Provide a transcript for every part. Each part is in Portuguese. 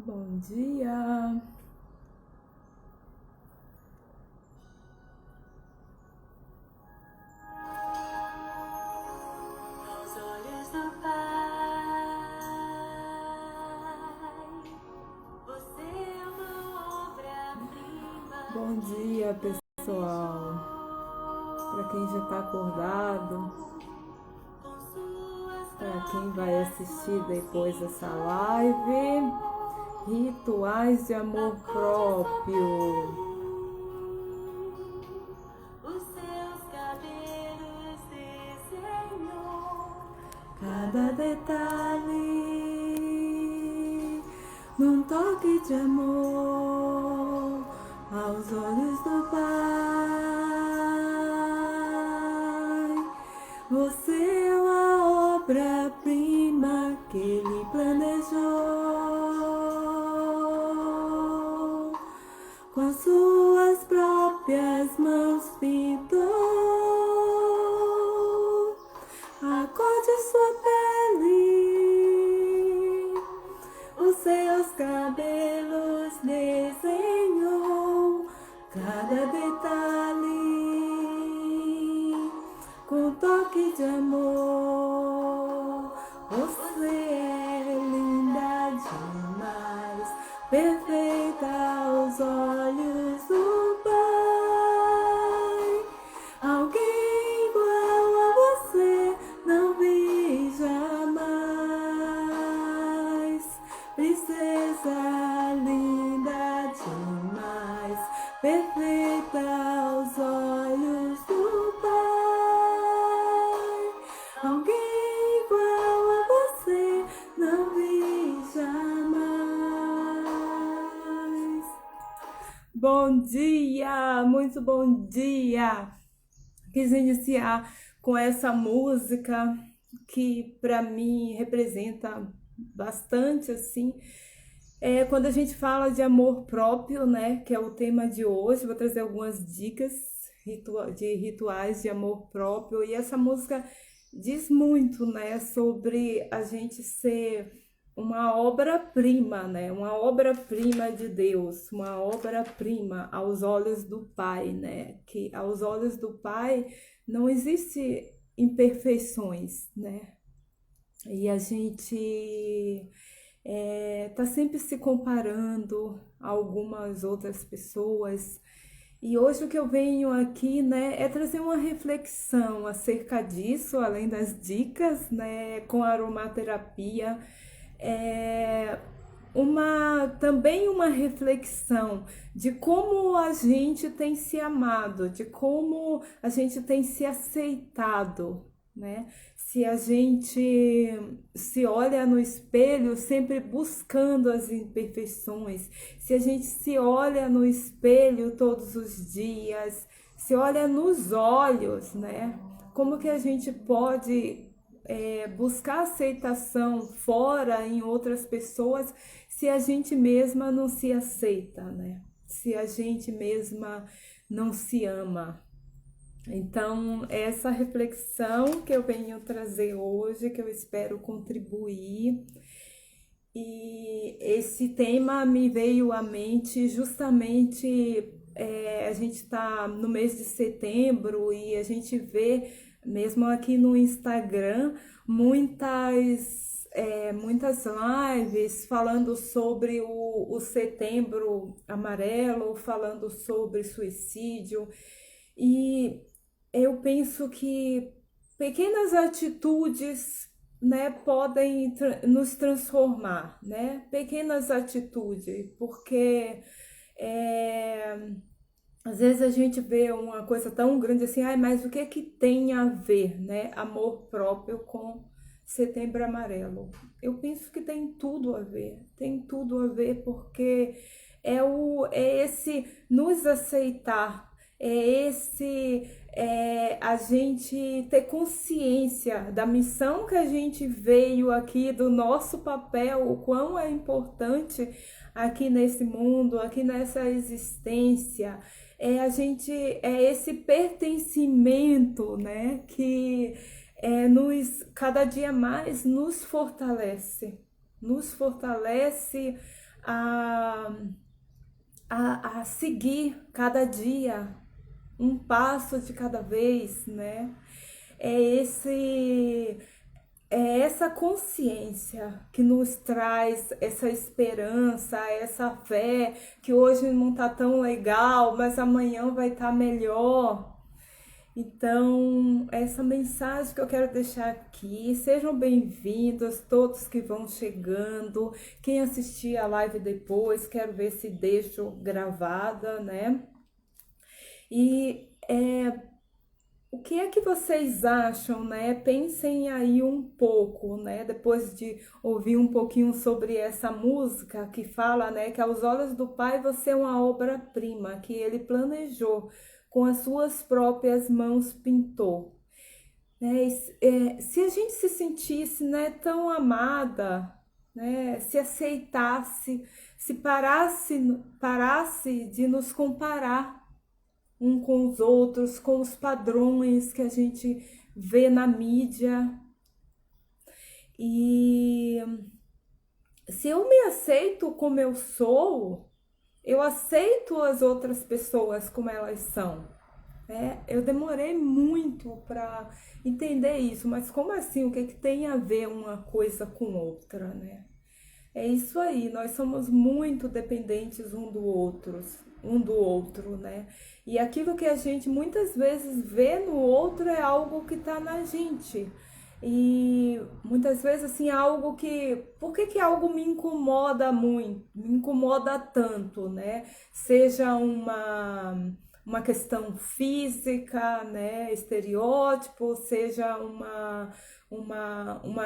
Bom dia. Aos olhos do Pai, você é uma obra-prima. Bom dia, pessoal. Para quem já está acordado, para quem vai assistir depois essa live, rituais de amor próprio. Os seus cabelos desenhou Cada detalhe num toque de amor aos olhos do Pai. Você é uma obra-prima que Ele planejou. Com suas próprias mãos pintou a cor de sua pele, os seus cabelos desenhou cada detalhe com toque de amor. Você é linda demais, perfeita aos olhos do Pai. Alguém igual a você não vi jamais. Princesa linda demais, perfeita aos olhos do Pai. Alguém igual a você não vi jamais. Bom dia, muito bom dia. Quis iniciar com essa música que para mim representa bastante assim. Quando a gente fala de amor próprio, né, que é o tema de hoje, vou trazer algumas dicas de rituais de amor próprio. E essa música diz muito, né, sobre a gente ser uma obra-prima, né, uma obra-prima de Deus, uma obra-prima aos olhos do Pai, né, que aos olhos do Pai não existe imperfeições, né, e a gente tá sempre se comparando a algumas outras pessoas. E hoje o que eu venho aqui, né, é trazer uma reflexão acerca disso, além das dicas, né, com a aromaterapia, é também uma reflexão de como a gente tem se amado, de como a gente tem se aceitado, né? Se a gente se olha no espelho sempre buscando as imperfeições, se a gente se olha no espelho todos os dias, se olha nos olhos, né? Como que a gente pode buscar aceitação fora em outras pessoas se a gente mesma não se aceita, né? Se a gente mesma não se ama. Então, essa reflexão que eu venho trazer hoje, que eu espero contribuir, e esse tema me veio à mente justamente. A gente está no mês de setembro e a gente vê, mesmo aqui no Instagram, muitas lives falando sobre o setembro amarelo, falando sobre suicídio. E eu penso que pequenas atitudes, né, podem nos transformar, né? Pequenas atitudes, porque é, às vezes a gente vê uma coisa tão grande assim, ai, mas o que é que tem a ver, né? Amor próprio com Setembro Amarelo. Eu penso que tem tudo a ver, porque é esse nos aceitar, a gente ter consciência da missão que a gente veio aqui, do nosso papel, o quão é importante aqui nesse mundo, aqui nessa existência. Esse pertencimento, né, que cada dia mais nos fortalece a, a seguir cada dia, um passo de cada vez, né? É esse É essa consciência que nos traz essa esperança, essa fé que hoje não tá tão legal, mas amanhã vai estar melhor. Então, essa mensagem que eu quero deixar aqui, sejam bem-vindos todos que vão chegando. Quem assistir a live depois, quero ver se deixo gravada, né? E o que é que vocês acham, né? Pensem aí um pouco, né? Depois de ouvir um pouquinho sobre essa música que fala, né, que aos olhos do Pai você é uma obra-prima que ele planejou, com as suas próprias mãos pintou. Né? Se a gente se sentisse, né, tão amada, né, se aceitasse, se parasse de nos comparar um com os outros, com os padrões que a gente vê na mídia. E se eu me aceito como eu sou, eu aceito as outras pessoas como elas são. Eu demorei muito para entender isso, mas como assim? O que, que tem a ver uma coisa com outra, né? É isso aí, nós somos muito dependentes um do outro, né? E aquilo que a gente muitas vezes vê no outro é algo que está na gente. E muitas vezes assim, algo que, por que que algo me incomoda muito, me incomoda tanto, né? Seja uma questão física, né, estereótipo, seja uma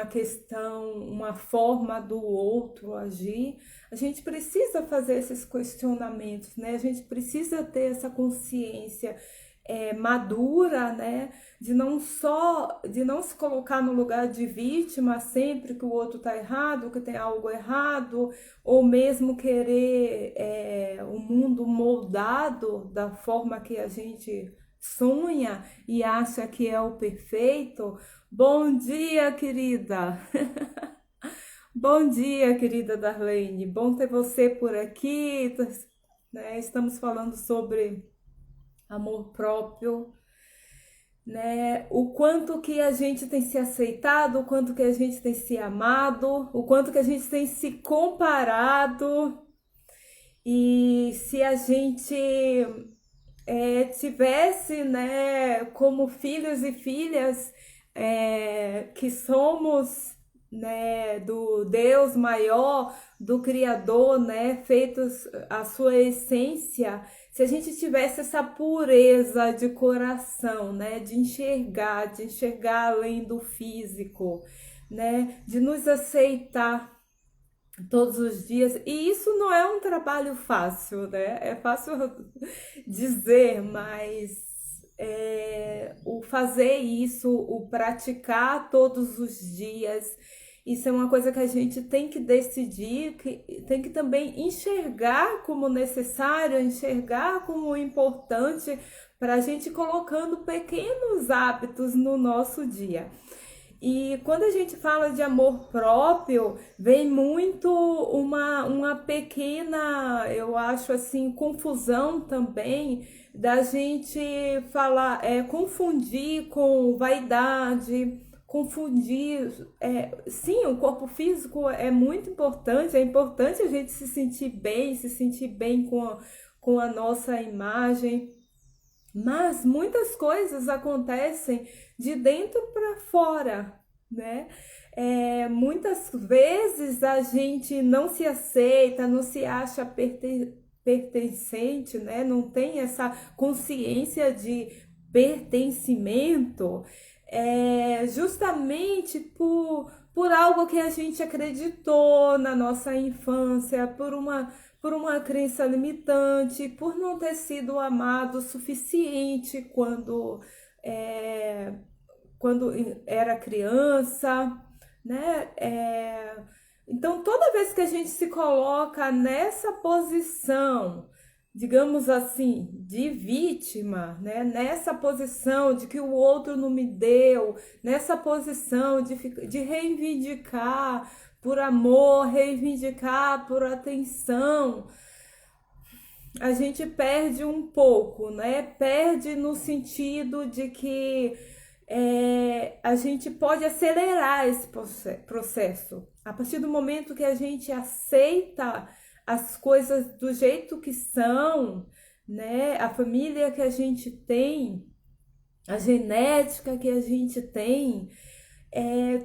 questão, uma forma do outro agir, a gente precisa fazer esses questionamentos, né? A gente precisa ter essa consciência madura, né? De não se colocar no lugar de vítima sempre que o outro está errado, que tem algo errado, ou mesmo querer o mundo moldado da forma que a gente sonha e acha que é o perfeito. Bom dia, querida! Bom dia, querida Darlene. Bom ter você por aqui, né? Estamos falando sobre amor próprio, né? O quanto que a gente tem se aceitado, o quanto que a gente tem se amado, o quanto que a gente tem se comparado. E se a gente tivesse, né, como filhos e filhas que somos, né, do Deus maior, do Criador, né, feitos a sua essência, se a gente tivesse essa pureza de coração, né, de enxergar além do físico, né, de nos aceitar todos os dias. E isso não é um trabalho fácil, né? É fácil dizer, mas o fazer isso, o praticar todos os dias, isso é uma coisa que a gente tem que decidir, que tem que também enxergar como necessário, enxergar como importante para a gente colocando pequenos hábitos no nosso dia. E quando a gente fala de amor próprio, vem muito uma pequena, eu acho assim, confusão também da gente falar, confundir com vaidade, confundir. Sim, o corpo físico é muito importante, é importante a gente se sentir bem com a nossa imagem. Mas muitas coisas acontecem de dentro para fora, né? Muitas vezes a gente não se aceita, não se acha pertencente, né? Não tem essa consciência de pertencimento, justamente por algo que a gente acreditou na nossa infância, por uma crença limitante, por não ter sido amado o suficiente quando era criança, né? Então, toda vez que a gente se coloca nessa posição, digamos assim, de vítima, né? Nessa posição de que o outro não me deu, nessa posição de reivindicar por amor, reivindicar por atenção, a gente perde um pouco, né? Perde no sentido de que a gente pode acelerar esse processo. A partir do momento que a gente aceita as coisas do jeito que são, né? A família que a gente tem, a genética que a gente tem,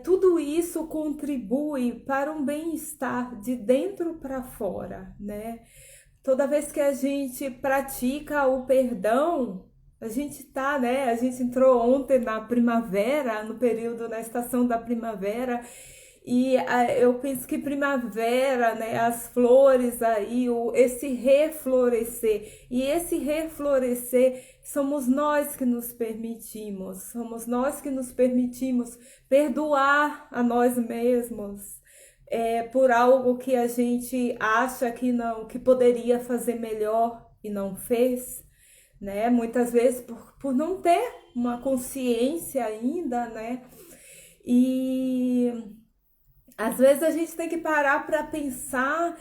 tudo isso contribui para um bem-estar de dentro para fora, né? Toda vez que a gente pratica o perdão, a gente tá, né? A gente entrou ontem na primavera, no período, na estação da primavera, e eu penso que primavera, né? As flores aí, esse reflorescer. E esse reflorescer somos nós que nos permitimos, somos nós que nos permitimos perdoar a nós mesmos. Por algo que a gente acha que não, que poderia fazer melhor e não fez, né? Muitas vezes por não ter uma consciência ainda, né? E às vezes a gente tem que parar para pensar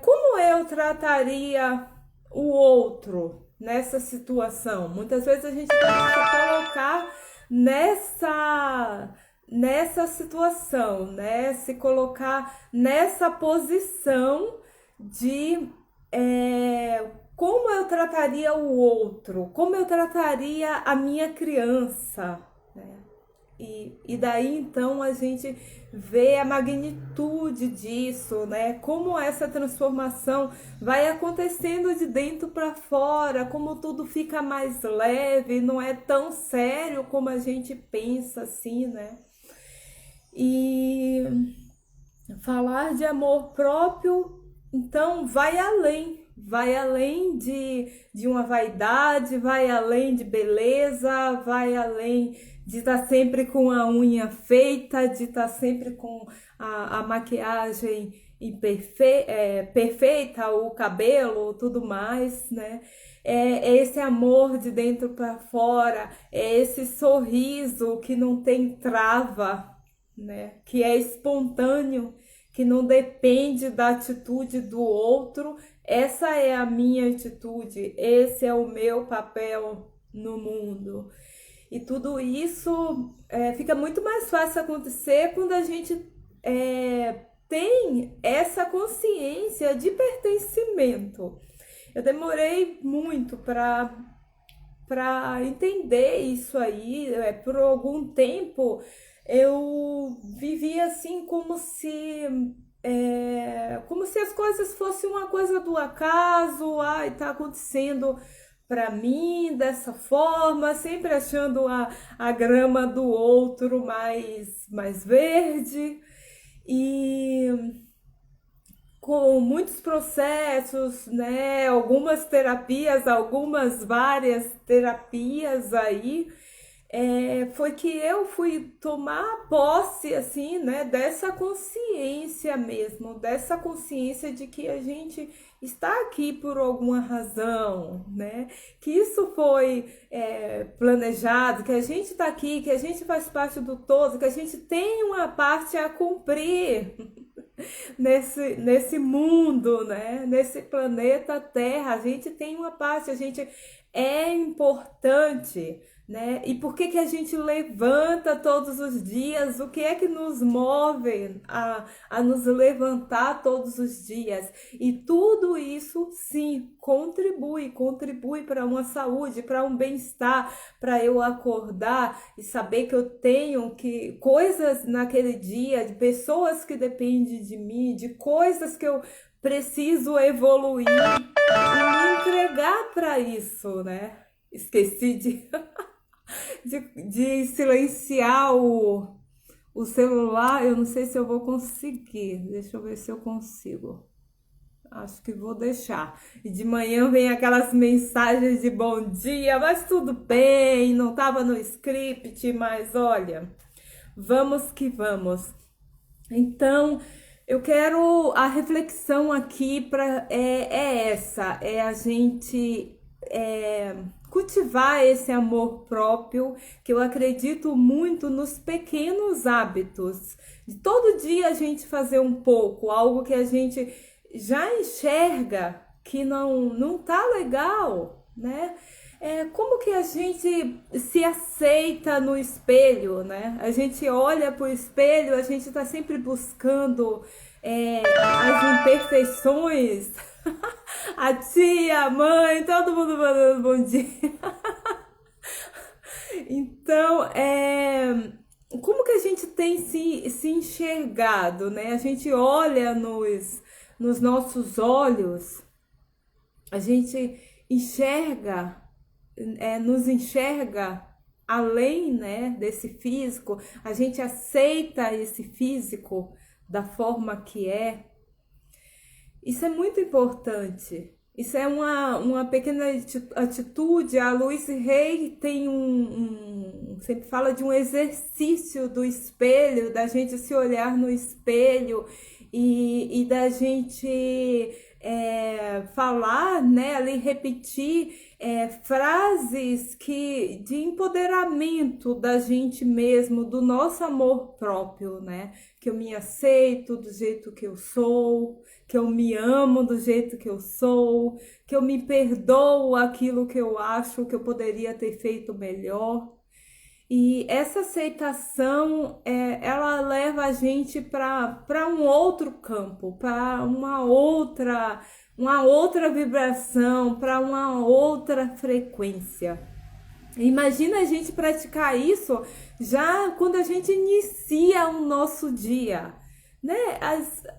como eu trataria o outro nessa situação. Muitas vezes a gente tem que se colocar nessa situação, né? Se colocar nessa posição de como eu trataria o outro, como eu trataria a minha criança, né? E daí então a gente vê a magnitude disso, né? Como essa transformação vai acontecendo de dentro para fora, como tudo fica mais leve, não é tão sério como a gente pensa assim, né? E falar de amor próprio, então, vai além de uma vaidade, vai além de beleza, vai além de estar sempre com a unha feita, de estar sempre com a maquiagem perfeita, o cabelo, tudo mais, né? É esse amor de dentro para fora, é esse sorriso que não tem trava, né? Que é espontâneo, que não depende da atitude do outro. Essa é a minha atitude, esse é o meu papel no mundo. E tudo isso fica muito mais fácil acontecer quando a gente tem essa consciência de pertencimento. Eu demorei muito para entender isso aí. Por algum tempo eu vivia assim como se as coisas fossem uma coisa do acaso. Ai, tá acontecendo para mim dessa forma, sempre achando a grama do outro mais verde. E com muitos processos, né? Algumas terapias, algumas várias terapias aí, foi que eu fui tomar posse, assim, né, dessa consciência mesmo, dessa consciência de que a gente está aqui por alguma razão, né, que isso foi planejado, que a gente está aqui, que a gente faz parte do todo, que a gente tem uma parte a cumprir nesse mundo, né, nesse planeta Terra, a gente tem uma parte, a gente é importante, né? E por que a gente levanta todos os dias? O que é que nos move a nos levantar todos os dias? E tudo isso, sim, contribui para uma saúde, para um bem-estar, para eu acordar e saber que eu tenho coisas naquele dia, de pessoas que dependem de mim, de coisas que eu preciso evoluir e me entregar para isso, né? Esqueci de silenciar o celular. Eu não sei se eu vou conseguir. Deixa eu ver se eu consigo. Acho que vou deixar. E de manhã vem aquelas mensagens de bom dia, mas tudo bem, não estava no script, mas olha, vamos que vamos. Então, eu quero a reflexão aqui é essa, é a gente cultivar esse amor próprio, que eu acredito muito nos pequenos hábitos. De todo dia a gente fazer um pouco, algo que a gente já enxerga que não tá legal, né? Como que a gente se aceita no espelho, né? A gente olha pro espelho, a gente tá sempre buscando as imperfeições. A tia, a mãe, todo mundo mandando bom dia. Então, como que a gente tem se enxergado, né? A gente olha nos nossos olhos, a gente enxerga, nos enxerga além, né, desse físico, a gente aceita esse físico da forma que é. Isso é muito importante. Isso é uma pequena atitude. A Louise Hay tem sempre fala de um exercício do espelho, da gente se olhar no espelho e da gente falar, né, ali repetir frases de empoderamento da gente mesmo, do nosso amor próprio, né? Que eu me aceito do jeito que eu sou, que eu me amo do jeito que eu sou, que eu me perdoo aquilo que eu acho que eu poderia ter feito melhor. E essa aceitação, ela leva a gente para um outro campo, para uma outra vibração, para uma outra frequência. Imagina a gente praticar isso já quando a gente inicia o nosso dia, né?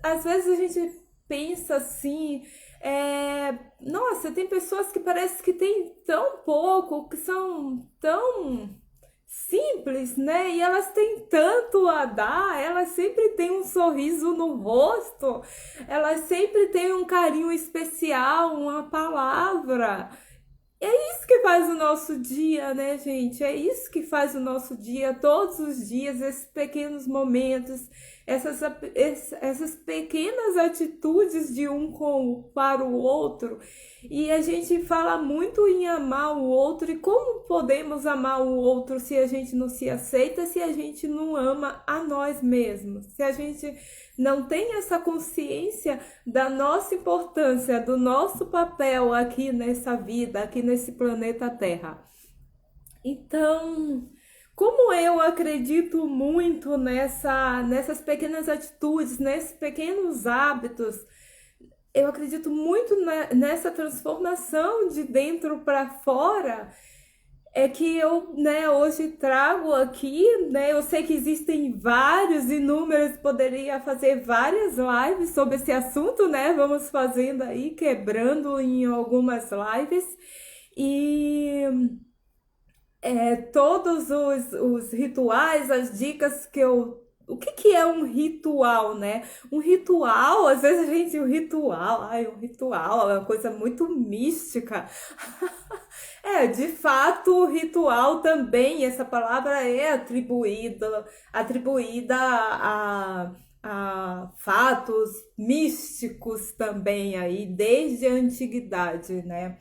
Às vezes a gente pensa assim, nossa, tem pessoas que parece que têm tão pouco, que são tão simples, né? E elas têm tanto a dar, elas sempre têm um sorriso no rosto, elas sempre têm um carinho especial, uma palavra. É isso que faz o nosso dia, né, gente? É isso que faz o nosso dia, todos os dias, esses pequenos momentos, essas pequenas atitudes de para o outro. E a gente fala muito em amar o outro, e como podemos amar o outro se a gente não se aceita, se a gente não ama a nós mesmos, se a gente não tem essa consciência da nossa importância, do nosso papel aqui nessa vida, aqui nesse planeta Terra. Então, como eu acredito muito nessas pequenas atitudes, nesses pequenos hábitos, eu acredito muito nessa transformação de dentro para fora, que eu, né, hoje trago aqui, né? Eu sei que existem inúmeros, poderia fazer várias lives sobre esse assunto, né? Vamos fazendo aí, quebrando em algumas lives. E todos os rituais, as dicas que eu... O que é um ritual, né? Um ritual, às vezes a gente... um ritual é uma coisa muito mística. De fato, o ritual também, essa palavra é atribuída a fatos místicos também aí, desde a antiguidade, né?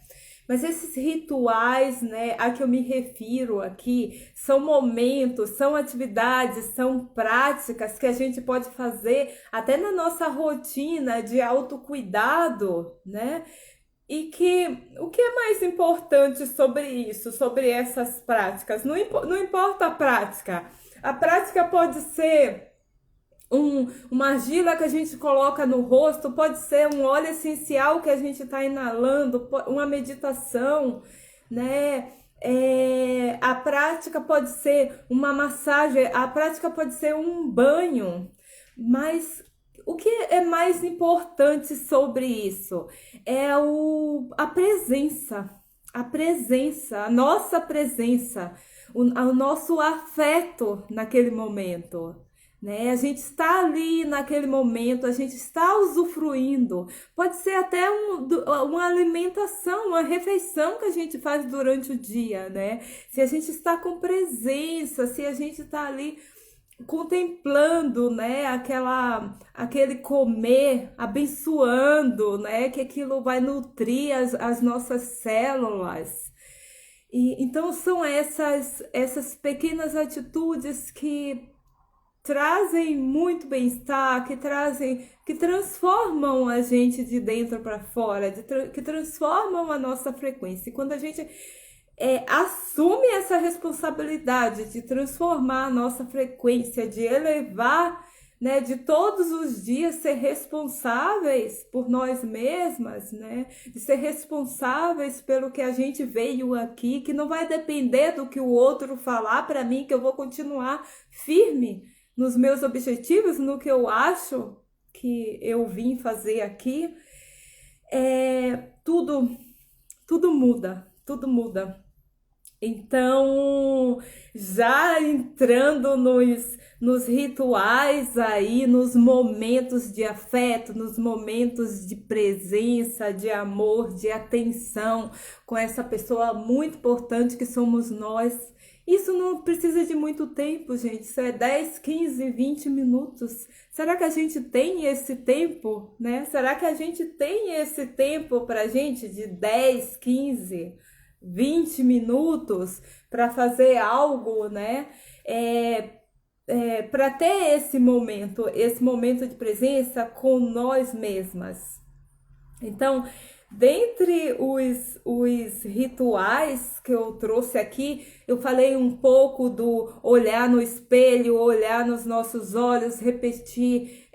Mas esses rituais, né, a que eu me refiro aqui, são momentos, são atividades, são práticas que a gente pode fazer até na nossa rotina de autocuidado, né? E o que é mais importante sobre isso, sobre essas práticas? Não importa a prática pode ser uma argila que a gente coloca no rosto, pode ser um óleo essencial que a gente está inalando, uma meditação, né? A prática pode ser uma massagem, a prática pode ser um banho, mas o que é mais importante sobre isso é a presença, a nossa presença, o nosso afeto naquele momento, né? A gente está ali naquele momento, a gente está usufruindo. Pode ser até uma alimentação, uma refeição que a gente faz durante o dia, né? Se a gente está com presença, se a gente está ali contemplando, né, aquele comer, abençoando, né, que aquilo vai nutrir as nossas células. E então são essas pequenas atitudes que trazem muito bem-estar, que transformam a gente de dentro para fora, que transformam a nossa frequência. E quando a gente assume essa responsabilidade de transformar a nossa frequência, de elevar, né, de todos os dias ser responsáveis por nós mesmas, né, de ser responsáveis pelo que a gente veio aqui, que não vai depender do que o outro falar para mim, que eu vou continuar firme nos meus objetivos, no que eu acho que eu vim fazer aqui, tudo, tudo muda, tudo muda. Então, já entrando nos rituais aí, nos momentos de afeto, nos momentos de presença, de amor, de atenção com essa pessoa muito importante que somos nós. Isso não precisa de muito tempo, gente. Isso é 10, 15, 20 minutos. Será que a gente tem esse tempo, né? Será que a gente tem esse tempo pra gente de 10, 15, 20 minutos para fazer algo, né? Para ter esse momento de presença com nós mesmas. Então, dentre os rituais que eu trouxe aqui, eu falei um pouco do olhar no espelho, olhar nos nossos olhos, repetir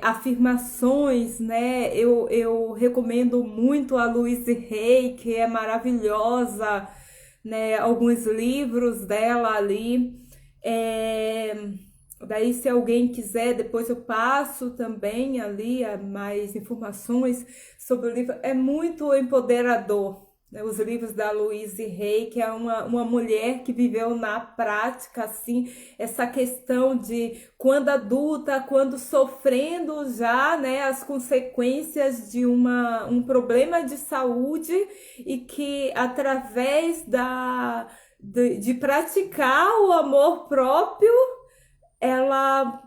afirmações, né? Eu recomendo muito a Louise Hay, que é maravilhosa, né? Alguns livros dela ali. Daí, se alguém quiser, depois eu passo também ali mais informações sobre o livro. É muito empoderador, né? Os livros da Louise Hay, que é uma mulher que viveu na prática, assim, essa questão de quando adulta, quando sofrendo já, né, as consequências de um problema de saúde e que através de praticar o amor próprio, ela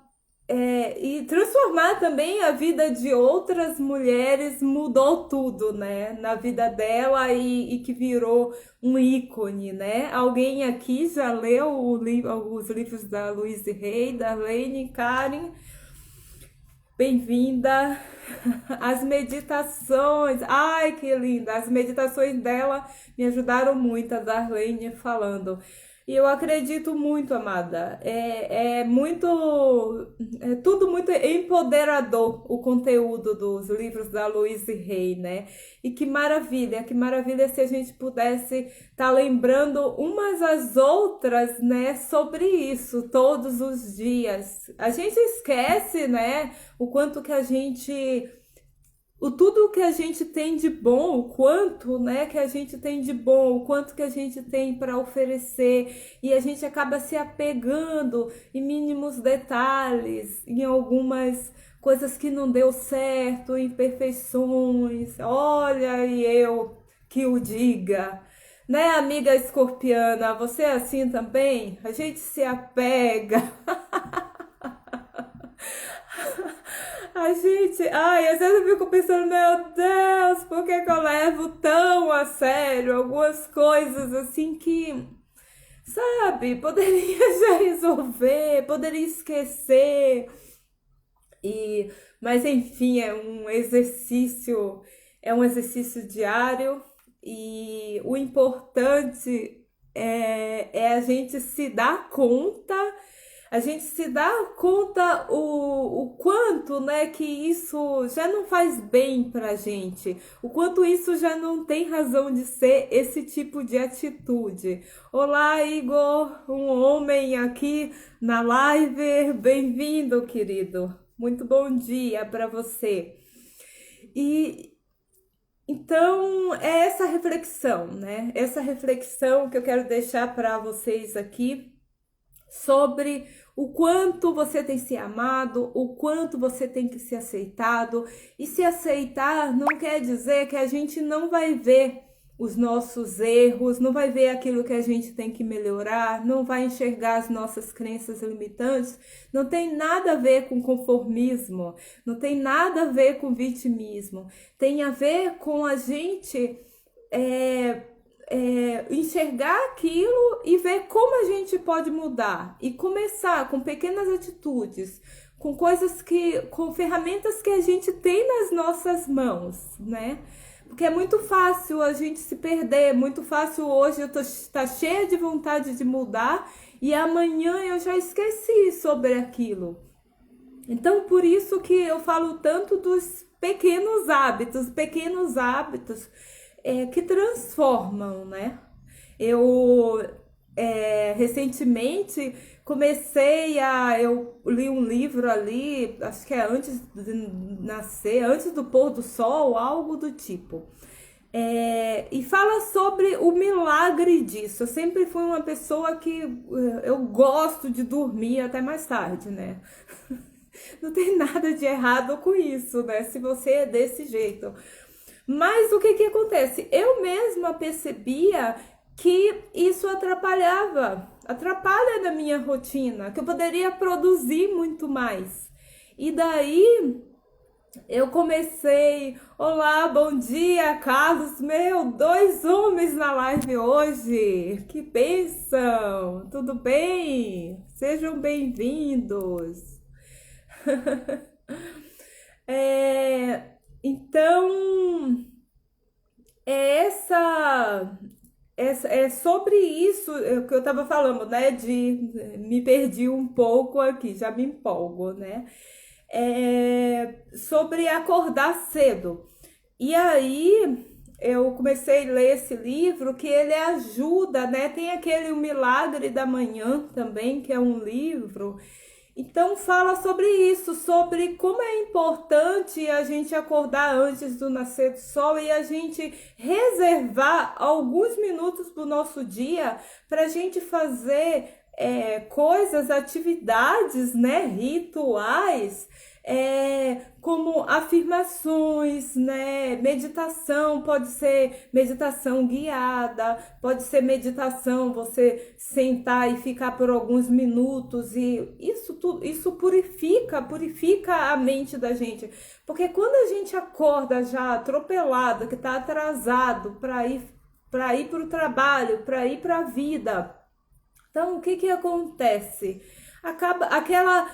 e transformar também a vida de outras mulheres mudou tudo, né, na vida dela e que virou um ícone, né? Alguém aqui já leu os livros da Louise Hay, da Darlene, Karen? Bem-vinda! As meditações, ai que linda! As meditações dela me ajudaram muito, a Darlene falando. E eu acredito muito, amada. É tudo muito empoderador o conteúdo dos livros da Louise Hay, né? E que maravilha se a gente pudesse estar lembrando umas às outras, né, sobre isso todos os dias. A gente esquece, né, o quanto que a gente tudo que a gente tem de bom, o quanto, né, que a gente tem de bom, o quanto que a gente tem para oferecer, e a gente acaba se apegando em mínimos detalhes, em algumas coisas que não deu certo, imperfeições. Olha, e eu que o diga. Né, amiga escorpiana, você é assim também? A gente se apega. A gente, ai, às vezes eu fico pensando, meu Deus, por que que eu levo tão a sério algumas coisas assim que, sabe, poderia já resolver, poderia esquecer. Mas enfim, é um exercício diário e o importante é a gente se dar conta, o quanto, né, que isso já não faz bem pra gente, o quanto isso já não tem razão de ser esse tipo de atitude. Olá, Igor, um homem aqui na live, bem-vindo, querido. Muito bom dia para você. E então é essa reflexão, né? Essa reflexão que eu quero deixar para vocês aqui sobre o quanto você tem se amado, o quanto você tem que ser aceitado. E se aceitar não quer dizer que a gente não vai ver os nossos erros, não vai ver aquilo que a gente tem que melhorar, não vai enxergar as nossas crenças limitantes. Não tem nada a ver com conformismo, não tem nada a ver com vitimismo. Tem a ver com a gente enxergar aquilo e ver como a gente pode mudar e começar com pequenas atitudes, com com ferramentas que a gente tem nas nossas mãos, né? Porque é muito fácil a gente se perder, muito fácil hoje eu tá cheia de vontade de mudar e amanhã eu já esqueci sobre aquilo. Então, por isso que eu falo tanto dos pequenos hábitos que transformam, né? Eu recentemente eu li um livro ali, acho que é antes de nascer, antes do pôr do sol, algo do tipo. E fala sobre o milagre disso. Eu sempre fui uma pessoa que eu gosto de dormir até mais tarde, né? Não tem nada de errado com isso, né? Se você é desse jeito. Mas o que acontece? Eu mesma percebia que isso atrapalha na minha rotina, que eu poderia produzir muito mais. E daí eu comecei, olá, bom dia, Carlos, meu, 2 homens na live hoje, que bênção, tudo bem? Sejam bem-vindos. Então, é sobre isso que eu estava falando, né? Me perdi um pouco aqui, já me empolgo, né? Sobre acordar cedo. E aí eu comecei a ler esse livro que ele ajuda, né? Tem aquele O Milagre da Manhã também, que é um livro. Então fala sobre isso, sobre como é importante a gente acordar antes do nascer do sol e a gente reservar alguns minutos do nosso dia para a gente fazer coisas, atividades, né, rituais, como afirmações, né, meditação, pode ser meditação guiada, pode ser meditação, você sentar e ficar por alguns minutos e isso purifica a mente da gente, porque quando a gente acorda já atropelado, que está atrasado para ir para o trabalho, para ir para a vida, então o que acontece? Acaba aquela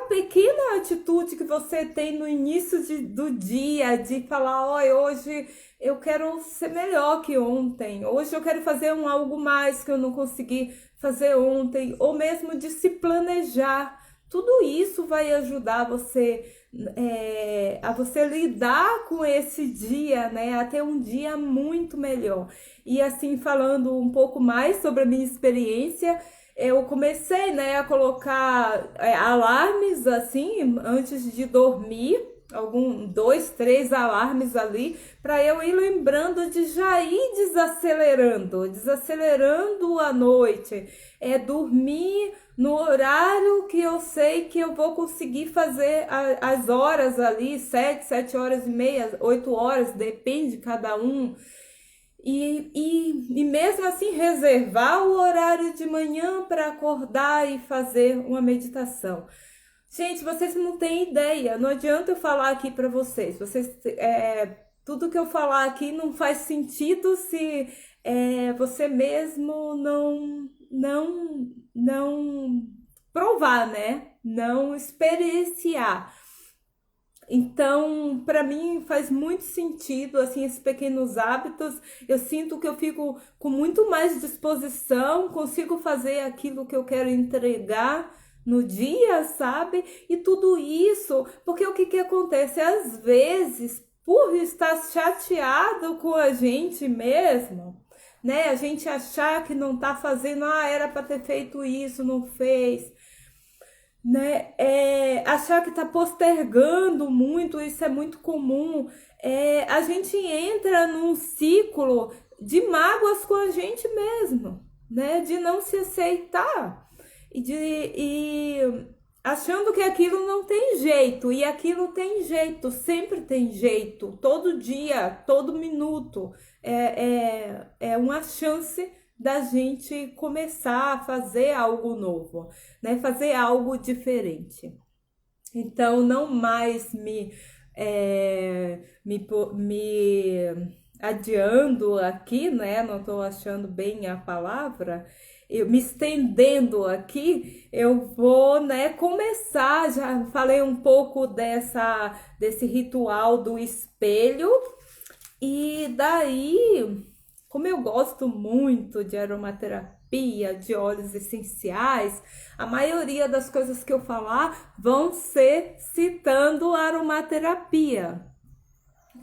pequena atitude que você tem no início do dia, de falar, olha, hoje eu quero ser melhor que ontem, hoje eu quero fazer algo mais que eu não consegui fazer ontem, ou mesmo de se planejar. Tudo isso vai ajudar você a você lidar com esse dia, né? A ter um dia muito melhor. E assim, falando um pouco mais sobre a minha experiência, eu comecei, né, a colocar alarmes assim antes de dormir, 2, 3 alarmes ali, para eu ir lembrando de já ir desacelerando a noite, dormir no horário que eu sei que eu vou conseguir fazer as horas ali, 7 horas e meia, 8 horas, depende de cada um. E mesmo assim reservar o horário de manhã para acordar e fazer uma meditação. Gente, vocês não têm ideia, não adianta eu falar aqui para vocês. Tudo que eu falar aqui não faz sentido se você mesmo não provar, né? Não experienciar. Então, para mim faz muito sentido assim esses pequenos hábitos. Eu sinto que eu fico com muito mais disposição, consigo fazer aquilo que eu quero entregar no dia, sabe? E tudo isso, porque o que acontece? Às vezes, por estar chateado com a gente mesmo, né? A gente achar que não tá fazendo, era para ter feito isso, não fez, né? Achar que tá postergando muito, isso é muito comum. A gente entra num ciclo de mágoas com a gente mesmo, né? De não se aceitar e achando que aquilo não tem jeito, e aquilo tem jeito, sempre tem jeito, todo dia, todo minuto é uma chance da gente começar a fazer algo novo, né? Fazer algo diferente. Então, não mais me adiando aqui, né? Não estou achando bem a palavra. Eu me estendendo aqui, eu vou, né, começar. Já falei um pouco desse ritual do espelho, e daí, como eu gosto muito de aromaterapia, de óleos essenciais, a maioria das coisas que eu falar vão ser citando aromaterapia.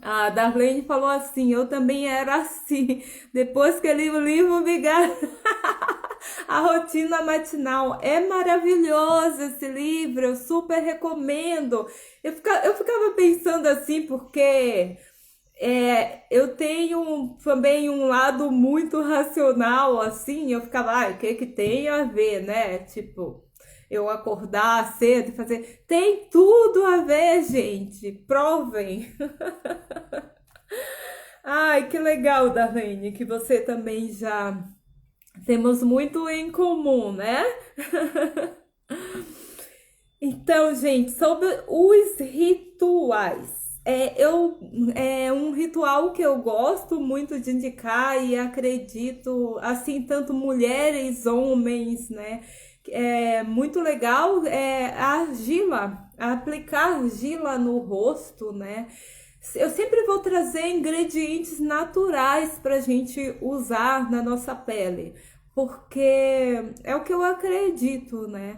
A Darlene falou assim, eu também era assim. Depois que eu li o livro, a rotina matinal. É maravilhoso esse livro, eu super recomendo. Eu ficava pensando assim, porque eu tenho também um lado muito racional, assim, eu ficava, o que que tem a ver, né? Tipo, eu acordar cedo e fazer. Tem tudo a ver, gente. Provem. Ai, que legal, Darlene, que você também já temos muito em comum, né? Então, gente, sobre os rituais. É um ritual que eu gosto muito de indicar e acredito, assim, tanto mulheres, homens, né? É muito legal a argila, aplicar argila no rosto, né? Eu sempre vou trazer ingredientes naturais para a gente usar na nossa pele, porque é o que eu acredito, né?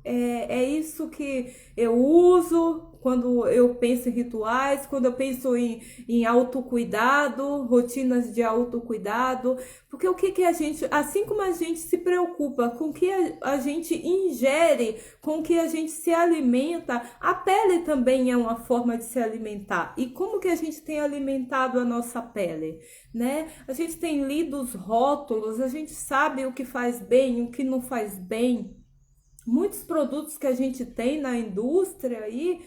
É isso que eu uso quando eu penso em rituais, quando eu penso em autocuidado, rotinas de autocuidado, porque o que que a gente, assim como a gente se preocupa com o que a gente ingere, com o que a gente se alimenta, a pele também é uma forma de se alimentar. E como que a gente tem alimentado a nossa pele, né? A gente tem lido os rótulos, a gente sabe o que faz bem, o que não faz bem. Muitos produtos que a gente tem na indústria aí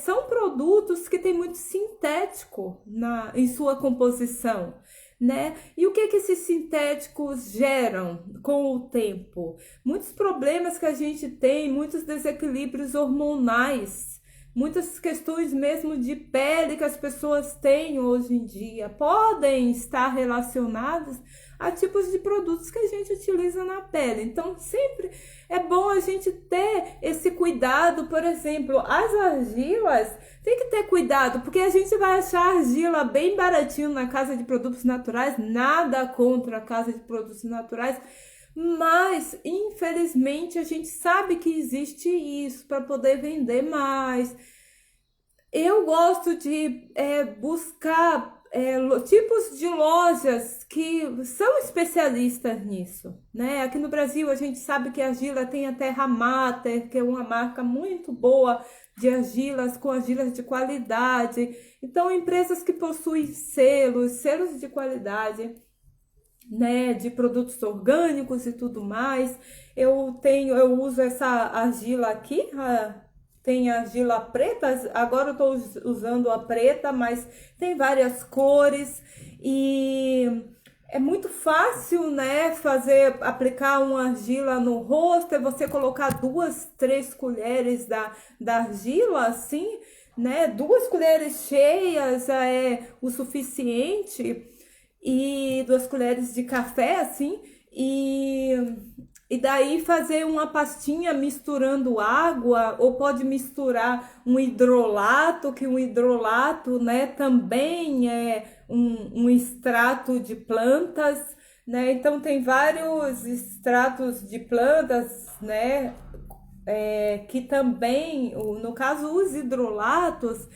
são produtos que tem muito sintético em sua composição, né? E o que que esses sintéticos geram com o tempo? Muitos problemas que a gente tem, muitos desequilíbrios hormonais, muitas questões mesmo de pele que as pessoas têm hoje em dia podem estar relacionadas a tipos de produtos que a gente utiliza na pele. Então, sempre é bom a gente ter esse cuidado. Por exemplo, as argilas, tem que ter cuidado, porque a gente vai achar argila bem baratinho na casa de produtos naturais, nada contra a casa de produtos naturais, mas infelizmente a gente sabe que existe isso para poder vender mais. Eu gosto de buscar tipos de lojas que são especialistas nisso, né? Aqui no Brasil a gente sabe que a argila tem a Terra Mater, que é uma marca muito boa de argilas, com argilas de qualidade. Então, empresas que possuem selos de qualidade, né, de produtos orgânicos e tudo mais. Eu uso essa argila aqui, tem argila preta, agora eu estou usando a preta, mas tem várias cores e é muito fácil, né, aplicar uma argila no rosto, é você colocar 2, 3 colheres da argila, assim, né, 2 colheres cheias é o suficiente, e 2 colheres de café, assim, e daí fazer uma pastinha misturando água, ou pode misturar um hidrolato, que um hidrolato, né, também é um extrato de plantas, né? Então tem vários extratos de plantas, né, que também, no caso, os hidrolatos,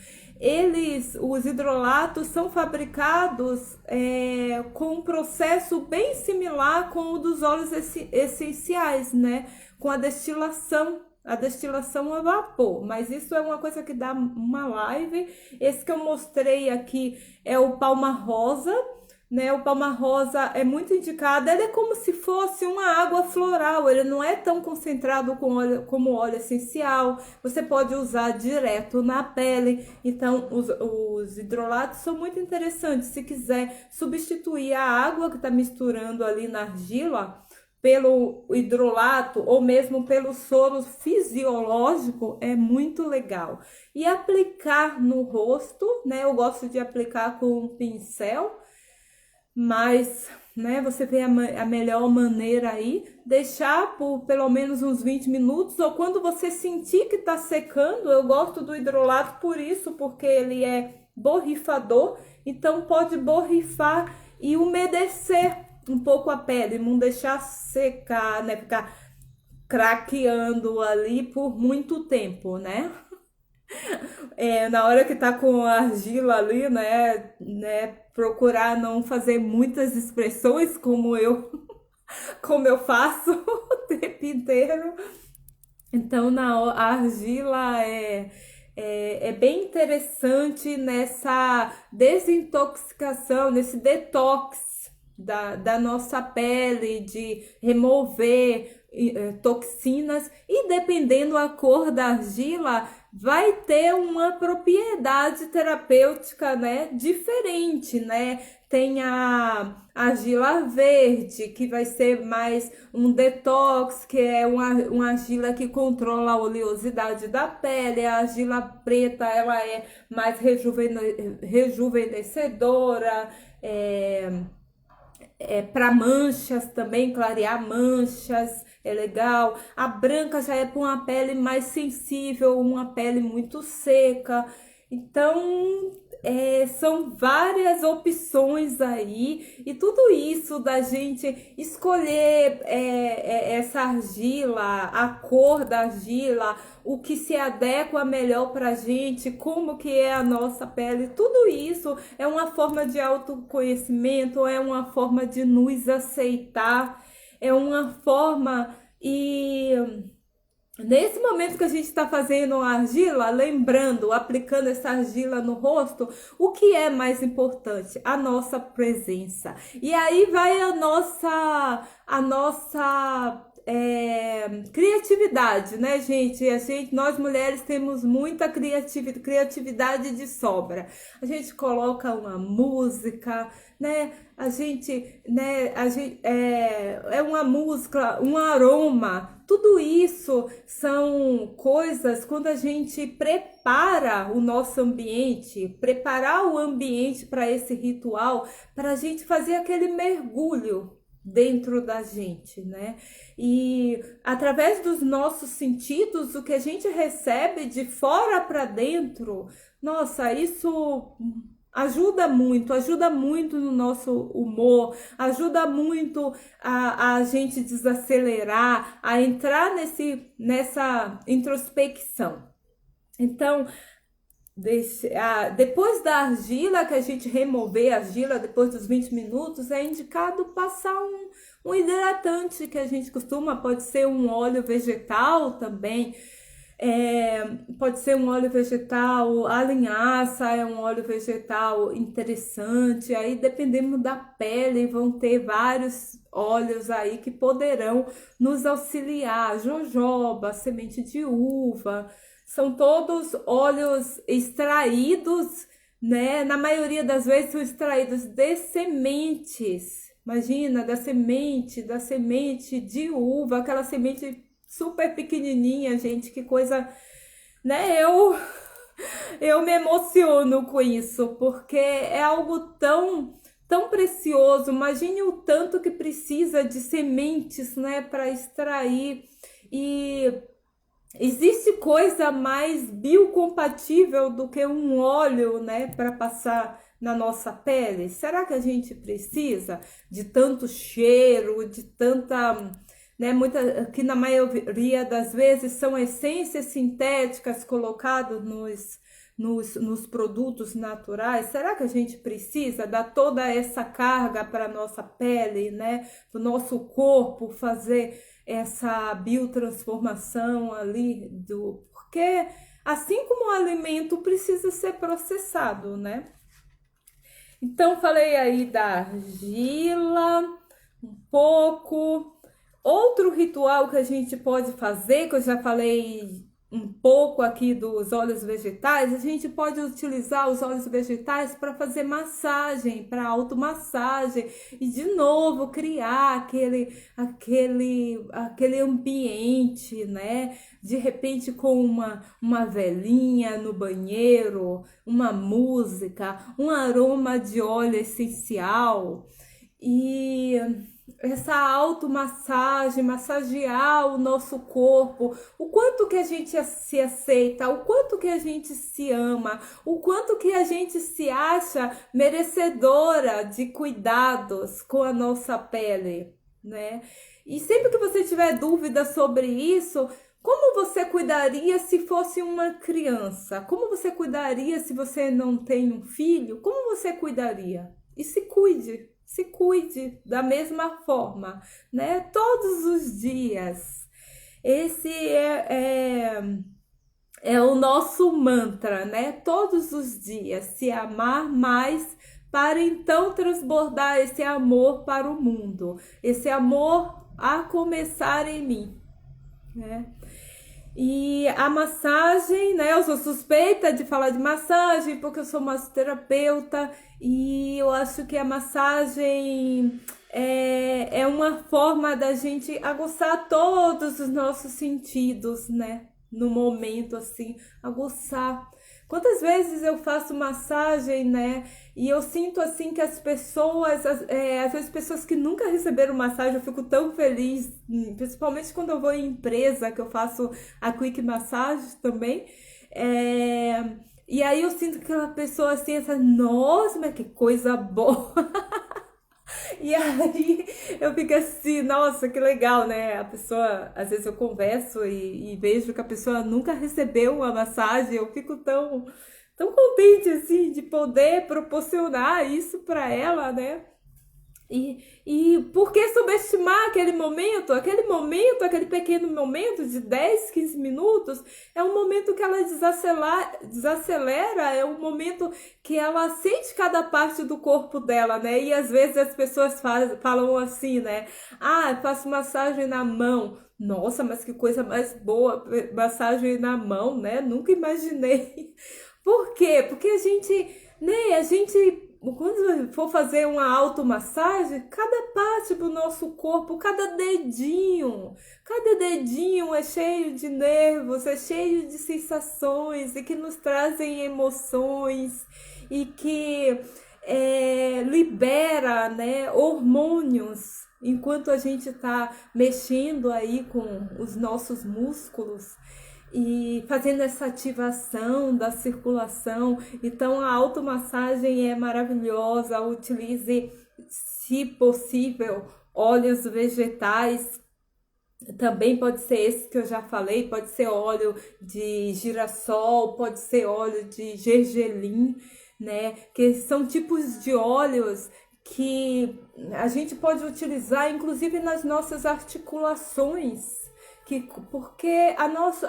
os hidrolatos são fabricados com um processo bem similar com o dos óleos essenciais, né? Com a destilação a vapor, mas isso é uma coisa que dá uma live. Esse que eu mostrei aqui é o Palma Rosa, né? O Palma Rosa é muito indicado, ele é como se fosse uma água floral, ele não é tão concentrado como óleo essencial, você pode usar direto na pele. Então os hidrolatos são muito interessantes. Se quiser substituir a água que está misturando ali na argila pelo hidrolato ou mesmo pelo soro fisiológico, é muito legal. E aplicar no rosto, né? Eu gosto de aplicar com um pincel, Mas, né, você vê a melhor maneira aí, deixar por pelo menos uns 20 minutos, ou quando você sentir que tá secando, eu gosto do hidrolato por isso, porque ele é borrifador, então pode borrifar e umedecer um pouco a pele, não deixar secar, né, ficar craqueando ali por muito tempo, né? Na hora que tá com a argila ali, né, procurar não fazer muitas expressões como eu faço o tempo inteiro. Então, a argila é bem interessante nessa desintoxicação, nesse detox da nossa pele, de remover toxinas, e dependendo a cor da argila, vai ter uma propriedade terapêutica, né, diferente, né? Tem a argila verde, que vai ser mais um detox, que é uma argila que controla a oleosidade da pele. A argila preta, ela é mais rejuvenescedora, para manchas também, clarear manchas, é legal. A branca já é para uma pele mais sensível, uma pele muito seca. Então, são várias opções aí, e tudo isso da gente escolher essa argila, a cor da argila, o que se adequa melhor pra gente, como que é a nossa pele, tudo isso é uma forma de autoconhecimento, é uma forma de nos aceitar, é uma forma e nesse momento que a gente está fazendo a argila, lembrando, aplicando essa argila no rosto, o que é mais importante? A nossa presença. E aí vai a nossa criatividade, né, gente? Nós mulheres temos muita criatividade de sobra. A gente coloca uma música, né? É uma música, um aroma. Tudo isso são coisas quando a gente prepara o nosso ambiente, preparar o ambiente para esse ritual, para a gente fazer aquele mergulho dentro da gente, né? E através dos nossos sentidos, o que a gente recebe de fora para dentro, nossa, isso ajuda muito no nosso humor, ajuda muito a gente desacelerar, a entrar nessa introspecção. Então, depois da argila, que a gente remover a argila depois dos 20 minutos, é indicado passar um hidratante que a gente costuma, pode ser um óleo vegetal também, pode ser um óleo vegetal, a linhaça é um óleo vegetal interessante, aí dependendo da pele, vão ter vários óleos aí que poderão nos auxiliar, jojoba, semente de uva, são todos óleos extraídos, né? Na maioria das vezes são extraídos de sementes. Imagina, da semente de uva, aquela semente super pequenininha, gente, que coisa, né? Eu me emociono com isso, porque é algo tão precioso. Imagine o tanto que precisa de sementes, né, para extrair. E existe coisa mais biocompatível do que um óleo, né, para passar na nossa pele? Será que a gente precisa de tanto cheiro, de tanta, né, que na maioria das vezes são essências sintéticas colocadas nos produtos naturais? Será que a gente precisa dar toda essa carga para a nossa pele, né, para o nosso corpo fazer essa biotransformação ali porque assim como o alimento precisa ser processado, né? Então falei aí da argila um pouco. Outro ritual que a gente pode fazer, que eu já falei um pouco aqui dos óleos vegetais, a gente pode utilizar os óleos vegetais para fazer massagem, para automassagem e de novo criar aquele ambiente, né? De repente com uma velinha no banheiro, uma música, um aroma de óleo essencial e essa automassagem, massagear o nosso corpo, o quanto que a gente se aceita, o quanto que a gente se ama, o quanto que a gente se acha merecedora de cuidados com a nossa pele, né? E sempre que você tiver dúvida sobre isso, como você cuidaria se fosse uma criança? Como você cuidaria se você não tem um filho? Como você cuidaria? E se cuide da mesma forma, né? Todos os dias. Esse é o nosso mantra, né? Todos os dias, se amar mais para então transbordar esse amor para o mundo. Esse amor a começar em mim, né? E a massagem, né? Eu sou suspeita de falar de massagem porque eu sou massoterapeuta e eu acho que a massagem é uma forma da gente aguçar todos os nossos sentidos, né? No momento, assim, aguçar. Quantas vezes eu faço massagem, né? E eu sinto assim que as pessoas, às vezes pessoas que nunca receberam massagem, eu fico tão feliz, principalmente quando eu vou em empresa, que eu faço a quick massage também. E aí eu sinto que aquela pessoa assim, nossa, mas que coisa boa! E aí eu fico assim, nossa, que legal, né? A pessoa, às vezes eu converso e vejo que a pessoa nunca recebeu uma massagem, eu fico tão contente assim de poder proporcionar isso para ela, né? E por que subestimar aquele momento? Aquele pequeno momento de 10, 15 minutos, é um momento que ela desacelera, é um momento que ela sente cada parte do corpo dela, né? E às vezes as pessoas falam assim, né? Ah, eu faço massagem na mão. Nossa, mas que coisa mais boa, massagem na mão, né? Nunca imaginei. Por quê? Porque a gente quando for fazer uma automassagem, cada parte do nosso corpo, cada dedinho é cheio de nervos, é cheio de sensações e que nos trazem emoções e que libera, né, hormônios enquanto a gente está mexendo aí com os nossos músculos e fazendo essa ativação da circulação. Então a automassagem é maravilhosa, utilize, se possível, óleos vegetais. Também pode ser esse que eu já falei, pode ser óleo de girassol, pode ser óleo de gergelim, né? Que são tipos de óleos que a gente pode utilizar inclusive nas nossas articulações, porque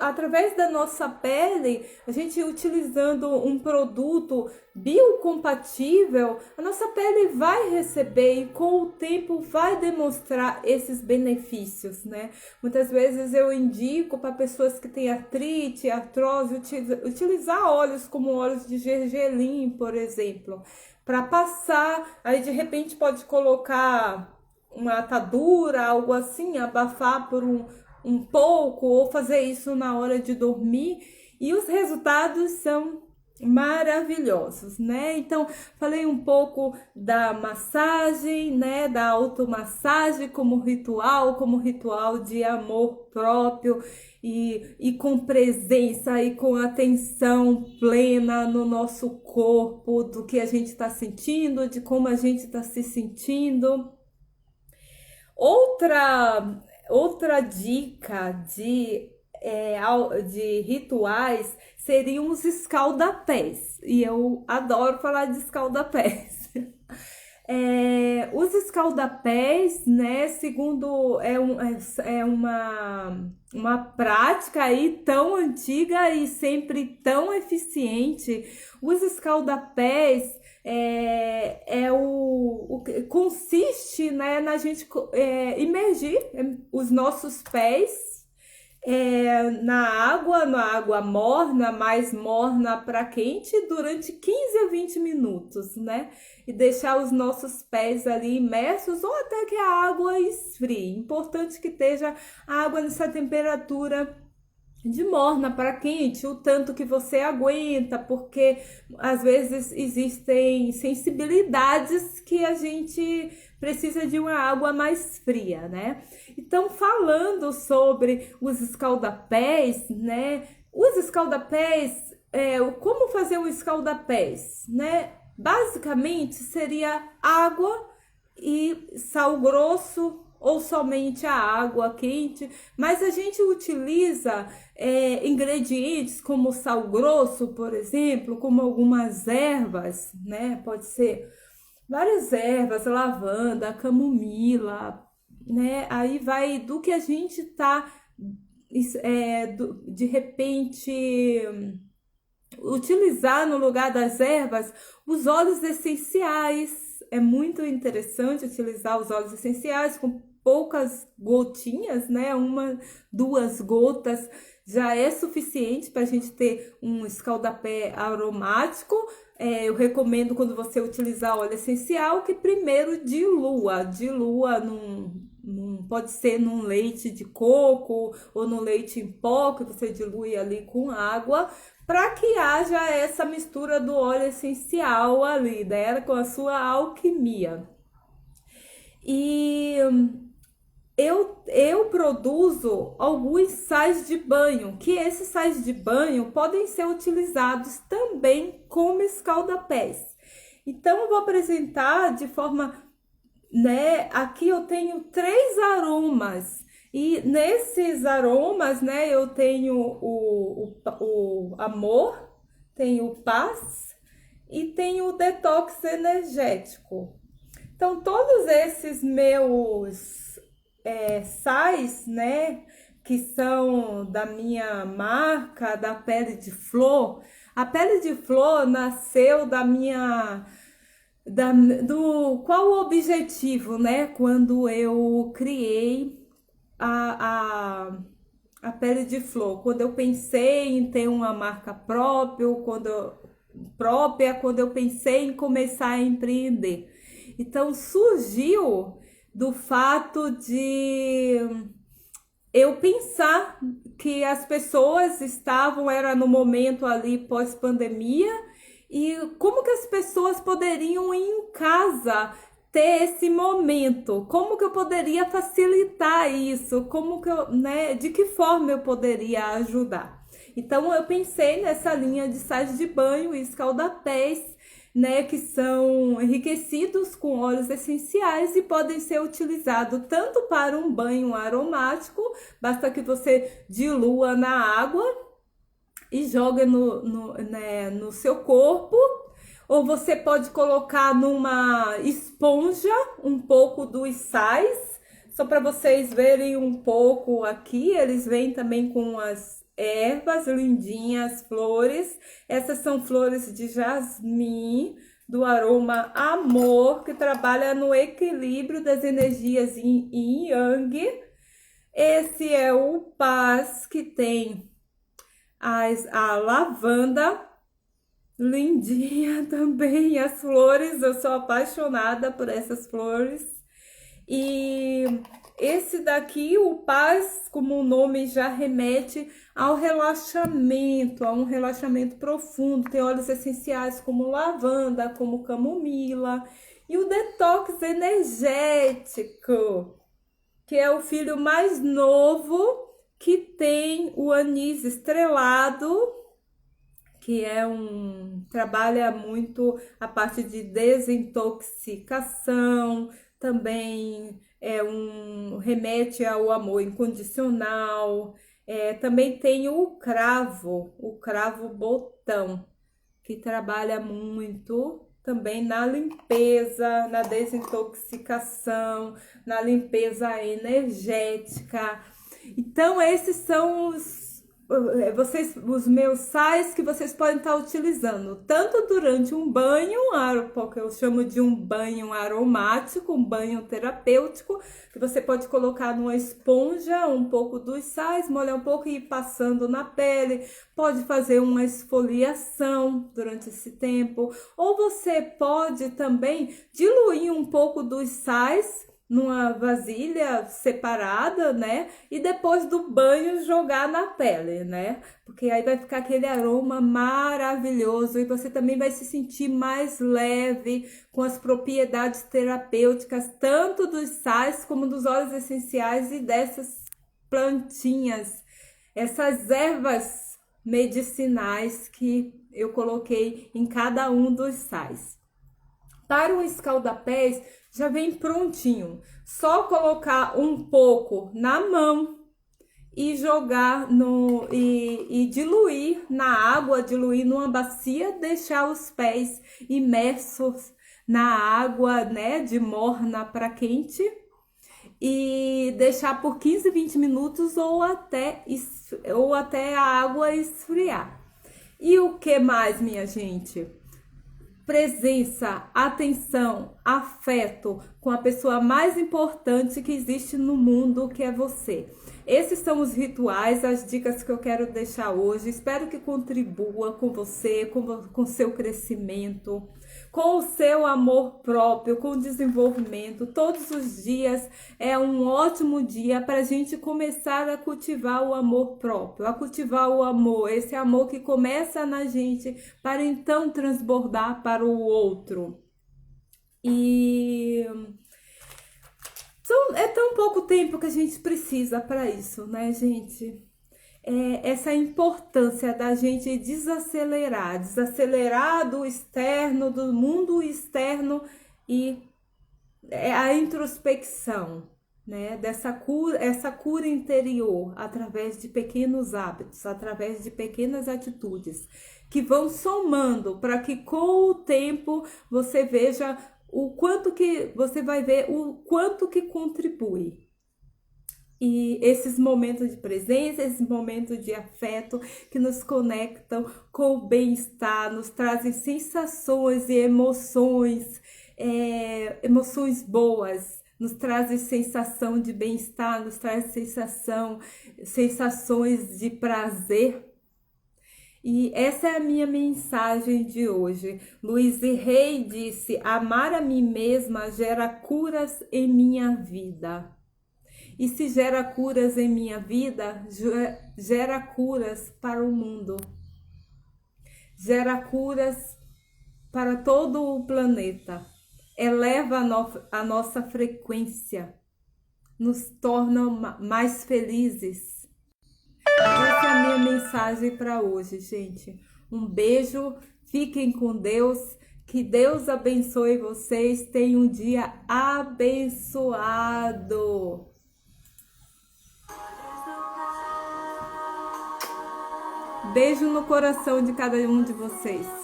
através da nossa pele, a gente utilizando um produto biocompatível, a nossa pele vai receber e com o tempo vai demonstrar esses benefícios, né? Muitas vezes eu indico para pessoas que têm artrite, artrose, utilizar óleos como óleos de gergelim, por exemplo, para passar, aí de repente pode colocar uma atadura, algo assim, abafar por um pouco ou fazer isso na hora de dormir e os resultados são maravilhosos, né? Então, falei um pouco da massagem, né, da automassagem como ritual de amor próprio e com presença e com atenção plena no nosso corpo, do que a gente está sentindo, de como a gente está se sentindo. Outra dica de rituais seriam os escaldapés. E eu adoro falar de escaldapés. Os escaldapés, né, segundo uma prática aí tão antiga e sempre tão eficiente, os escaldapés consiste, né, na gente imergir os nossos pés na água morna, mais morna para quente, durante 15 a 20 minutos, né? E deixar os nossos pés ali imersos ou até que a água esfrie. Importante que esteja a água nessa temperatura de morna para quente, o tanto que você aguenta, porque às vezes existem sensibilidades que a gente precisa de uma água mais fria, né? Então, falando sobre os escaldapés, né? Os escaldapés, como fazer um escaldapés, né? Basicamente seria água e sal grosso ou somente a água quente, mas a gente utiliza ingredientes como sal grosso, por exemplo, como algumas ervas, né? Pode ser várias ervas, lavanda, camomila, né? Aí vai do que a gente tá de repente utilizar no lugar das ervas os óleos essenciais. É muito interessante utilizar os óleos essenciais com poucas gotinhas, né? Uma, duas gotas já é suficiente para a gente ter um escaldapé aromático. Eu recomendo quando você utilizar óleo essencial que primeiro dilua pode ser num leite de coco ou no leite em pó que você dilui ali com água, para que haja essa mistura do óleo essencial ali, né, com a sua alquimia. E eu produzo alguns sais de banho, que esses sais de banho podem ser utilizados também como escaldapés. Então, eu vou apresentar de forma, né? Aqui eu tenho 3 aromas. E nesses aromas, né, eu tenho o amor, tenho o paz e tenho o detox energético. Então, todos esses meus sais, né, que são da minha marca, da Pele de Flor. A Pele de Flor nasceu da minha... qual o objetivo, né, quando eu criei a Pele de Flor, quando eu pensei em ter uma marca própria, quando eu pensei em começar a empreender. Então surgiu do fato de eu pensar que as pessoas era no momento ali pós-pandemia, e como que as pessoas poderiam ir em casa ter esse momento, como que eu poderia facilitar isso, de que forma eu poderia ajudar. Então eu pensei nessa linha de sais de banho e escaldapés, né, que são enriquecidos com óleos essenciais e podem ser utilizados tanto para um banho aromático, basta que você dilua na água e joga no seu corpo, ou você pode colocar numa esponja um pouco dos sais, só para vocês verem um pouco aqui. Eles vêm também com as ervas lindinhas, flores. Essas são flores de jasmim, do aroma amor, que trabalha no equilíbrio das energias yin yang. Esse é o paz, que tem a lavanda, lindinha também, as flores, eu sou apaixonada por essas flores. E esse daqui, o paz, como o nome já remete ao relaxamento, a um relaxamento profundo. Tem óleos essenciais como lavanda, como camomila. E o detox energético, que é o filho mais novo, que tem o anis estrelado, que trabalha muito a parte de desintoxicação, também remete ao amor incondicional. Também tem o cravo botão, que trabalha muito também na limpeza, na desintoxicação, na limpeza energética. Então, esses são os meus sais que vocês podem estar utilizando tanto durante um banho, porque eu chamo de um banho aromático, um banho terapêutico, que você pode colocar numa esponja um pouco dos sais, molhar um pouco e ir passando na pele. Pode fazer uma esfoliação durante esse tempo, ou você pode também diluir um pouco dos sais numa vasilha separada, né? E depois do banho jogar na pele, né? Porque aí vai ficar aquele aroma maravilhoso e você também vai se sentir mais leve com as propriedades terapêuticas, tanto dos sais como dos óleos essenciais e dessas plantinhas, essas ervas medicinais que eu coloquei em cada um dos sais. Para o escaldapés, já vem prontinho. Só colocar um pouco na mão e jogar e diluir na água, diluir numa bacia, deixar os pés imersos na água, né, de morna para quente e deixar por 15, 20 minutos ou até a água esfriar. E o que mais, minha gente? Presença, atenção, afeto com a pessoa mais importante que existe no mundo, que é você. Esses são os rituais, as dicas que eu quero deixar hoje. Espero que contribua com você, com o seu crescimento, com o seu amor próprio, com o desenvolvimento. Todos os dias é um ótimo dia para a gente começar a cultivar o amor próprio, a cultivar o amor, esse amor que começa na gente para então transbordar para o outro. E é tão pouco tempo que a gente precisa para isso, né, gente? Essa importância da gente desacelerar do externo, do mundo externo e a introspecção, né? Essa cura interior através de pequenos hábitos, através de pequenas atitudes que vão somando para que com o tempo você veja o quanto que contribui. E esses momentos de presença, esses momentos de afeto que nos conectam com o bem-estar, nos trazem sensações e emoções boas, nos trazem sensação de bem-estar, nos trazem sensações de prazer. E essa é a minha mensagem de hoje. Louise Hay disse: amar a mim mesma gera curas em minha vida. E se gera curas em minha vida, gera curas para o mundo. Gera curas para todo o planeta. Eleva a nossa frequência. Nos torna mais felizes. Essa é a minha mensagem para hoje, gente. Um beijo, fiquem com Deus, que Deus abençoe vocês, tenham um dia abençoado. Beijo no coração de cada um de vocês.